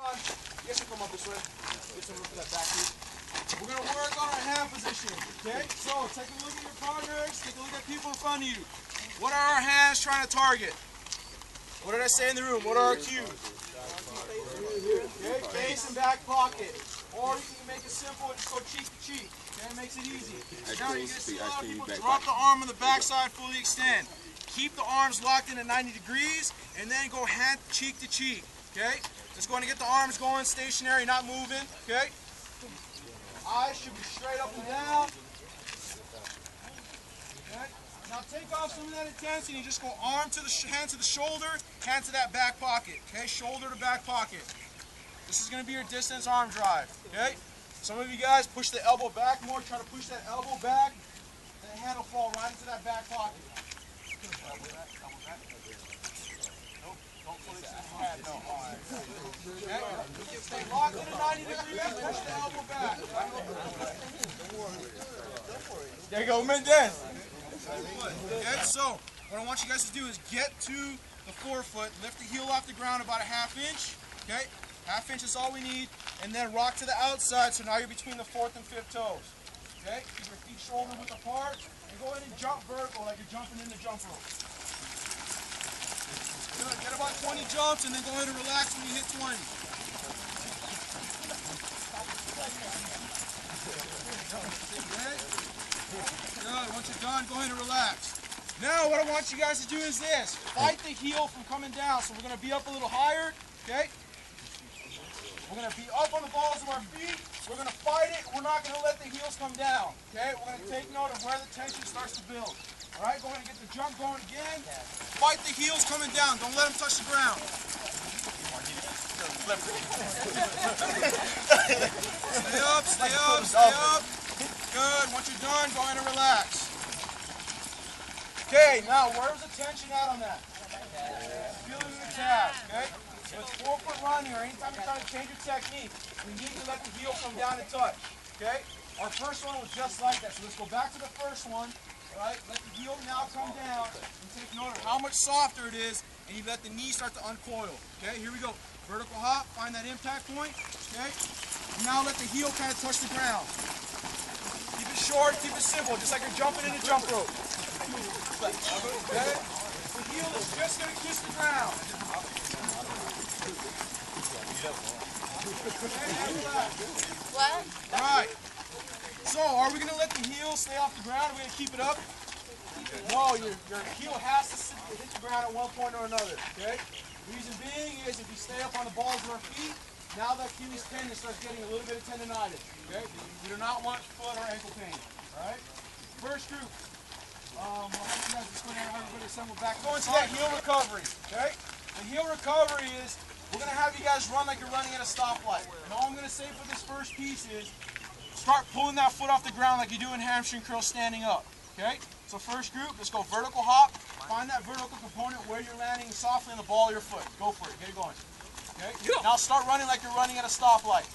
on. You guys can come up this way. Get some room for that back knee. We're going to work on our hand position. Okay? So take a look at your partners. Take a look at people in front of you. What are our hands trying to target? What did I say in the room? What are our cues? Okay, face and back pocket. Or you can make it simple and just go cheek to cheek. Okay, it makes it easy. Now you're going to see a lot of people drop the arm on the backside, fully extend. Keep the arms locked in at 90 degrees and then go hand cheek to cheek. Okay? Just going to get the arms going stationary, not moving. Okay? Eyes should be straight up and down. Okay? Now take off some of that intensity and just go arm to the hand to the shoulder, hand to that back pocket. Okay? Shoulder to back pocket. This is going to be your distance arm drive. Okay? Some of you guys push the elbow back more, try to push that elbow back, and the hand will fall right into that back pocket. Elbow back. Nope, don't fully extend your head, no. Okay? Stay locked in at 90 degrees, push the elbow back. There you go, Mendez. Okay, so what I want you guys to do is get to the forefoot, lift the heel off the ground about a ½ inch. Okay? ½ inch is all we need, and then rock to the outside, so now you're between the 4th and 5th toes. Okay? Keep your feet shoulder width apart, and go ahead and jump vertical like you're jumping in the jump rope. Good. Get about 20 jumps, and then go ahead and relax when you hit 20. Okay? Good. Once you're done, go ahead and relax. Now, what I want you guys to do is this. Fight the heel from coming down. So we're going to be up a little higher. Okay? We're going to be up on the balls of our feet. We're going to fight it. We're not going to let the heels come down. Okay? We're going to take note of where the tension starts to build. All right? Go ahead and get the jump going again. Fight the heels coming down. Don't let them touch the ground. Stay up, stay up, stay up. Good. Once you're done, go ahead and relax. Okay, now where's the tension at on that? Feel it in the calf, okay? So it's 4-foot running, or anytime you're trying to change your technique, we need to let the heel come down and touch, okay? Our first one was just like that, so let's go back to the first one, all right? Let the heel now come down, and take note of how much softer it is, and you let the knee start to uncoil, okay? Here we go. Vertical hop, find that impact point, okay? And now let the heel kind of touch the ground. Keep it short, keep it simple, just like you're jumping in a jump rope. Okay? The heel is just going to kiss the ground. What? Alright. So, are we going to let the heel stay off the ground? Are we going to keep it up? No, your heel has to hit the ground at one point or another. Okay? The reason being is if you stay up on the balls of our feet, now that Achilles tendon starts getting a little bit of tendonitis. Okay? We do not want foot or ankle pain. Alright? First group. I'll have you guys just go down, everybody assemble back. Go into that heel recovery, okay? The heel recovery is, we're going to have you guys run like you're running at a stoplight. And all I'm going to say for this first piece is, start pulling that foot off the ground like you do in hamstring curls standing up, okay? So first group, let's go vertical hop. Find that vertical component where you're landing softly on the ball of your foot. Go for it, get it going. Okay? Now start running like you're running at a stoplight.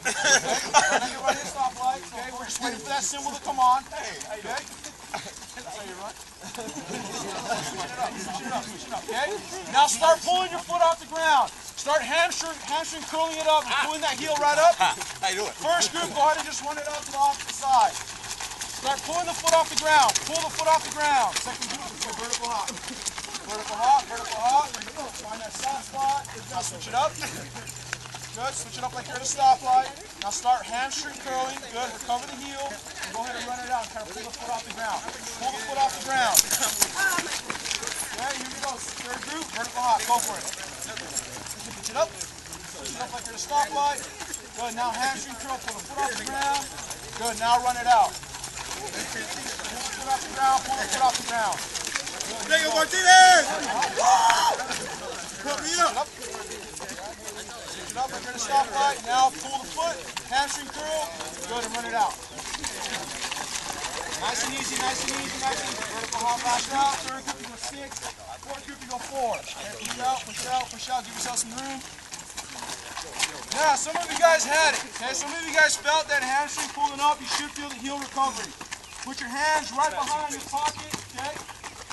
Okay? Run like you're running at a stoplight. Okay? We're just waiting for that symbol to come on. Okay? That's how you run. Switch it up, okay? Now start pulling your foot off the ground. Start hamstring curling it up and pulling that heel right up. How you doing? First group, go ahead and just run it up to the opposite side. Start pulling the foot off the ground. Pull the foot off the ground. Second group, let's go vertical hop. Vertical hop, vertical hop. Find that soft spot. Now switch it up. Good, switch it up like you're at a stoplight. Now start hamstring curling. Good, recover the heel. And go ahead and run it out and kind of pull the foot off the ground. Pull the foot off the ground. Okay, here we go. Third group, vertical hop. Go for it. Switch it up. Switch it up like you're at a stoplight. Good, now hamstring curl. Pull the foot off the ground. Good, now run it out. Pull the foot off the ground. Pull the foot off the ground. Diego Martinez! Put me up. Up like you're at a stoplight. Now pull the foot, hamstring curl. Good, and run it out. Nice and easy, nice and easy, nice and easy. Vertical hop, back out. Third group, you go 6. Fourth group, you go 4. Okay, push out, push out, push out. Give yourself some room. Now, some of you guys had it. Okay, some of you guys felt that hamstring pulling up. You should feel the heel recovery. Put your hands right behind your pocket. Okay,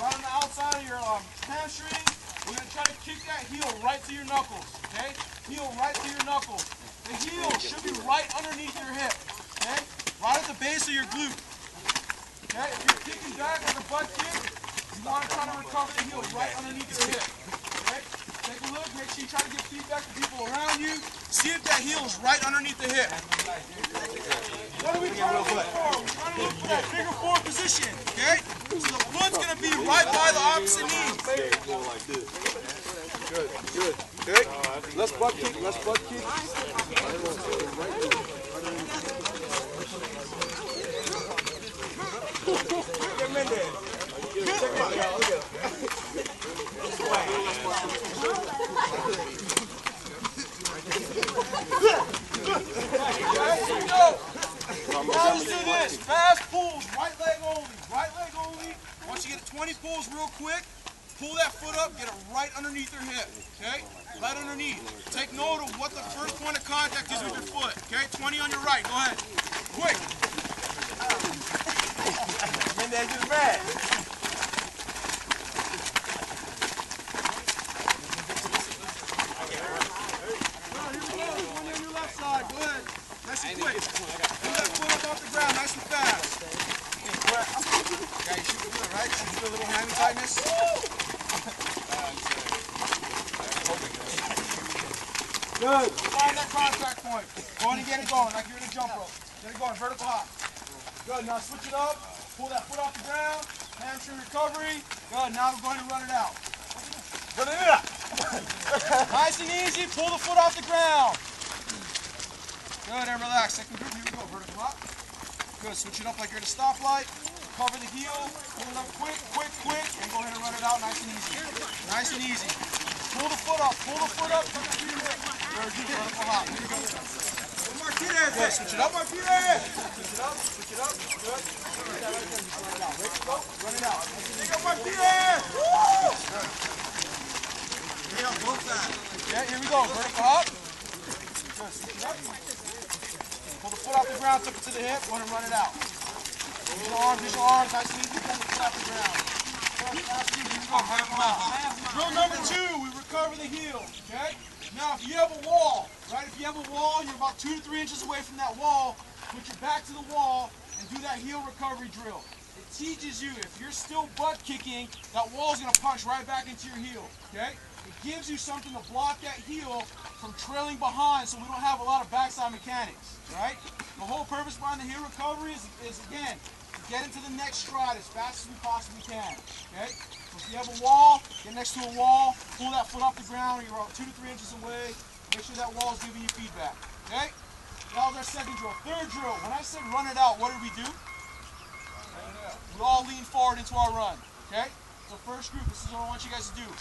right on the outside of your hamstring. We're going to try trying to kick that heel right to your knuckles, okay? Heel right to your knuckles. The heel should be right underneath your hip, okay? Right at the base of your glute. Okay? If you're kicking back like a butt kick, you want to try to recover the heel right underneath your hip. Okay? Take a look, make sure you try to give feedback to people around you. See if that heel is right underneath the hip. What are we trying to look for? We're trying to look for that figure four position, okay? So the foot's going to be right by the opposite knee. Good, good. Okay. Let's butt kick, let's butt kick. Get him in there. Check him out. Look at him. Here we go. Now let's do this. Fast pulls, right leg only. Right leg only. Once you get to 20 pulls real quick, pull that foot up, get it right underneath your hip. Okay? Right underneath. Take note of what the first point of contact is with your foot. Okay? 20 on your right. Go ahead. Quick. And then just bad. Go ahead. Nice and quick. Pull that foot up off the ground, nice and fast. Yeah, you should feel it, right? You should feel a little hammy tightness. Good. Find that contact point. Go on and get it going, like you're in a jump rope. Get it going, vertical hop. Good, now switch it up. Pull that foot off the ground. Hamstring recovery. Good, now we're going to run it out. Run it out. Nice and easy, pull the foot off the ground. Good, and relax. Second group, here we go. Vertical hop. Good, switch it up like you're at a stoplight. Cover the heel, pull it up quick, quick, quick, and go ahead and run it out nice and easy. Nice and easy. Pull the foot up, pull the foot up. Third group, vertical hop. Here we go. Martinez. Good, switch it up. Martinez. Switch it up, switch it up. Good. Run it out. Ready to go? Run it out. Take up Martinez. Both sides. Yeah, here we go. Vertical hop. Good, switch it up. Pull the foot off the ground, tuck it to the hip, go ahead and run it out. Use your arms, nice and easy, pull the foot off the ground. Drill number 2, we recover the heel, okay? Now if you have a wall, right, if you have a wall, you're about 2 to 3 inches away from that wall, put your back to the wall and do that heel recovery drill. It teaches you, if you're still butt kicking, that wall is going to punch right back into your heel, okay? It gives you something to block that heel from trailing behind so we don't have a lot of backside mechanics, right? The whole purpose behind the heel recovery is again, to get into the next stride as fast as we possibly can, okay? So if you have a wall, get next to a wall, pull that foot off the ground, you're about 2 to 3 inches away, make sure that wall is giving you feedback, okay? That was our second drill. Third drill, when I said run it out, what did we do? We all lean forward into our run, okay? So first group, this is what I want you guys to do.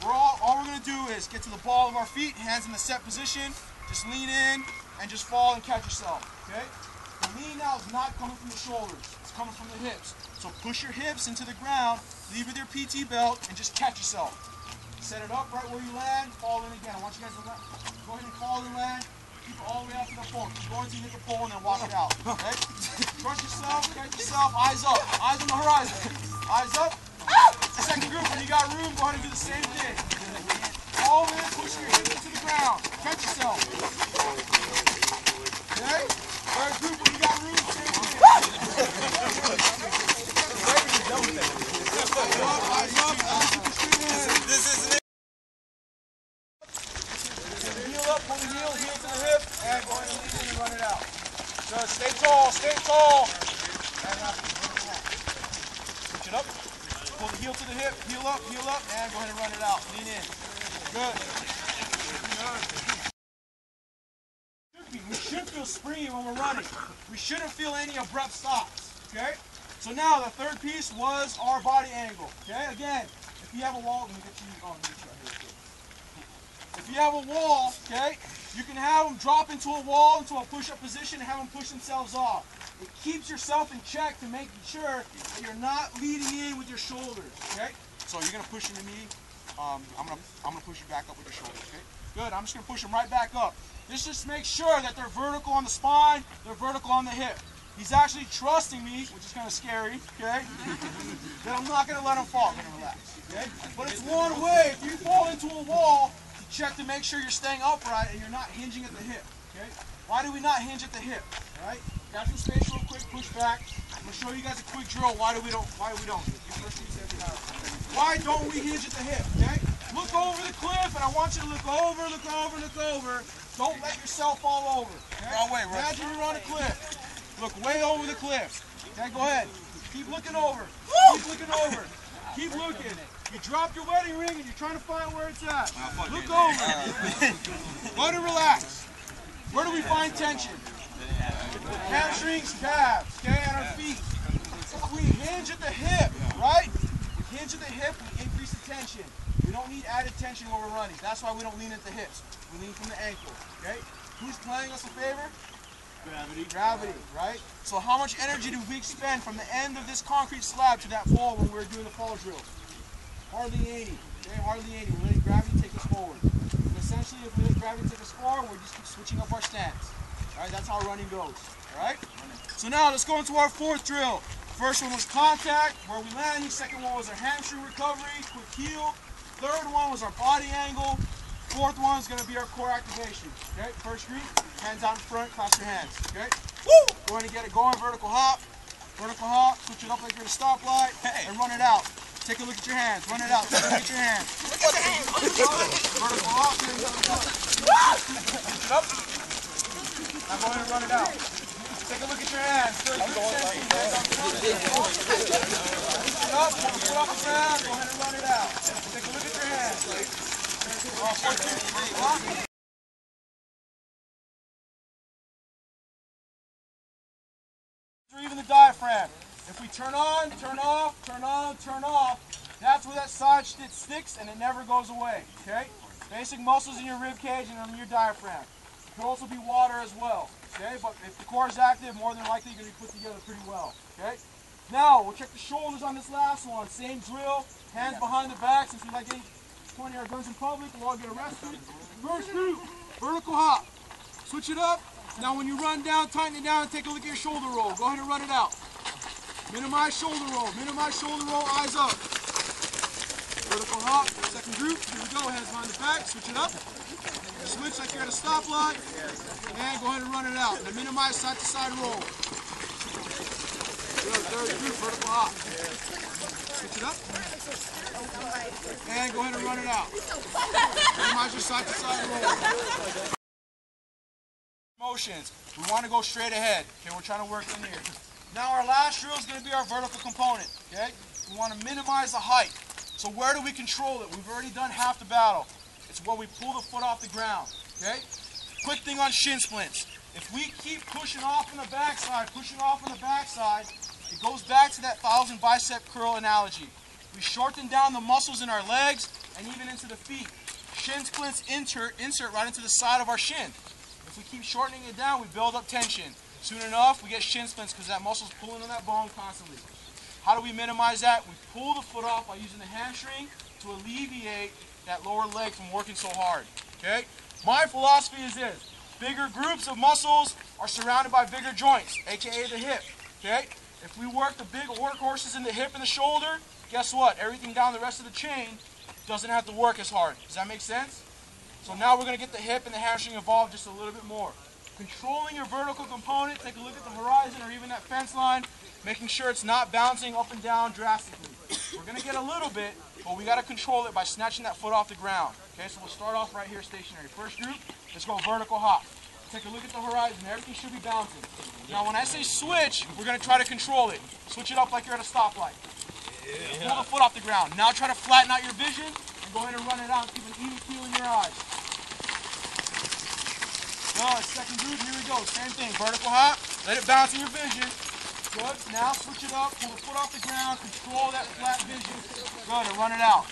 All we're going to do is get to the ball of our feet, hands in the set position, just lean in and just fall and catch yourself, okay? The lean now is not coming from the shoulders, it's coming from the hips. So push your hips into the ground, leave with your PT belt, and just catch yourself. Set it up right where you land, fall in again. I want you guys to go ahead and fall and land, keep it all the way out to the pole. Keep going until you hit the pole and then walk it out, okay? Trust yourself, catch yourself, eyes up, eyes on the horizon, eyes up. Second group, when you got room, go ahead and do the same thing. All in, push your hips into the ground. Catch yourself. Okay? Third group, when you got room, same thing. Eyes up. This is it. Heel up, pull the heel to the hip, and go ahead and lean in and run it out. Good, stay tall, stay tall. And switch it up. Pull the heel to the hip, heel up, and go ahead and run it out. Lean in. Good. We should feel springy when we're running. We shouldn't feel any abrupt stops. Okay? So now the third piece was our body angle. Okay? Again, if you have a wall, let me get you. Oh, let me try here. If you have a wall, okay, you can have them drop into a wall, into a push-up position, and have them push themselves off. It keeps yourself in check to make sure that you're not leading in with your shoulders, okay? So you're gonna push into me. I'm gonna push you back up with your shoulders, okay? Good, I'm just gonna push them right back up. This just makes sure that they're vertical on the spine, they're vertical on the hip. He's actually trusting me, which is kind of scary, okay? That I'm not gonna let him fall. I'm gonna relax. Okay? But it's one way. If you fall into a wall, to check to make sure you're staying upright and you're not hinging at the hip. Okay? Why do we not hinge at the hip? All right? Got some space real quick, push back. I'm gonna show you guys a quick drill. Why do we don't? Why don't we hinge at the hip? Okay? Look over the cliff, and I want you to look over, look over, look over. Don't let yourself fall over. Okay? Wrong way, right? Imagine you're on a cliff. Look way over the cliff. Okay, go ahead. Keep looking over. Keep looking over. Keep looking. You dropped your wedding ring and you're trying to find where it's at. Look over. Let it relax. Where do we find tension? Hamstrings, calves, okay, and our feet. If we hinge at the hip, right? We hinge at the hip, we increase the tension. We don't need added tension while we're running. That's why we don't lean at the hips. We lean from the ankle, okay? Who's playing us a favor? Gravity. Gravity, right? So how much energy do we expend from the end of this concrete slab to that fall when we're doing the fall drill? Hardly any, okay? Hardly any. We're letting gravity take us forward. And essentially, if we let gravity take us forward, we're just keep switching up our stance. All right, that's how running goes, all right? So now let's go into our fourth drill. First one was contact, where we landing. Second one was our hamstring recovery, quick heel. Third one was our body angle. Fourth one is going to be our core activation. Okay, first group, hands out in front, clasp your hands. Okay, woo! Go ahead and get it going, vertical hop, switch it up like you're at a stoplight, and run it out. Take a look at your hands, run it out, take a look at your hands. Vertical hop, switch it up. Now go ahead and run it out. Take a look at your hands. Switch it up, put it off the ground, go ahead and run it out. Take a look at your hands. Or even the diaphragm. If we turn on, turn off, turn on, turn off, that's where that side stitch sticks and it never goes away. Okay? Basic muscles in your rib cage and in your diaphragm. It could also be water as well. Okay? But if the core is active, more than likely you're going to be put together pretty well. Okay? Now we'll check the shoulders on this last one. Same drill. Hands behind the back since we like getting pointing our guns in public, we'll all get arrested. First group, vertical hop. Switch it up. Now when you run down, tighten it down and take a look at your shoulder roll. Go ahead and run it out. Minimize shoulder roll, eyes up. Vertical hop, second group, here we go, hands behind the back, switch it up. Switch like you're at a stoplight, and go ahead and run it out. Now minimize side to side roll. Good, third group, vertical hop. Switch it up. And go ahead and run it out. Minimize your side to side roll. Motions. We want to go straight ahead. Okay, we're trying to work in here. Now our last drill is going to be our vertical component. Okay, we want to minimize the height. So where do we control it? We've already done half the battle. It's where we pull the foot off the ground. Okay. Quick thing on shin splints. If we keep pushing off on the backside, it goes back to that 1,000 bicep curl analogy. We shorten down the muscles in our legs and even into the feet. Shin splints insert right into the side of our shin. If we keep shortening it down, we build up tension. Soon enough, we get shin splints because that muscle's pulling on that bone constantly. How do we minimize that? We pull the foot off by using the hamstring to alleviate that lower leg from working so hard. Okay? My philosophy is this. Bigger groups of muscles are surrounded by bigger joints, aka the hip. Okay? If we work the big workhorses in the hip and the shoulder, guess what? Everything down the rest of the chain doesn't have to work as hard. Does that make sense? So now we're going to get the hip and the hamstring involved just a little bit more. Controlling your vertical component, take a look at the horizon or even that fence line, making sure it's not bouncing up and down drastically. We're going to get a little bit, but we got to control it by snatching that foot off the ground. Okay, so we'll start off right here stationary. First group, let's go vertical hop. Take a look at the horizon. Everything should be bouncing. Now when I say switch, we're going to try to control it. Switch it up like you're at a stoplight. Pull the foot off the ground. Now try to flatten out your vision and go ahead and run it out. Keep an even keel in your eyes. Good. Second group, here we go. Same thing. Vertical hop. Let it bounce in your vision. Good. Now switch it up. Pull the foot off the ground. Control that flat vision. Good. And run it out.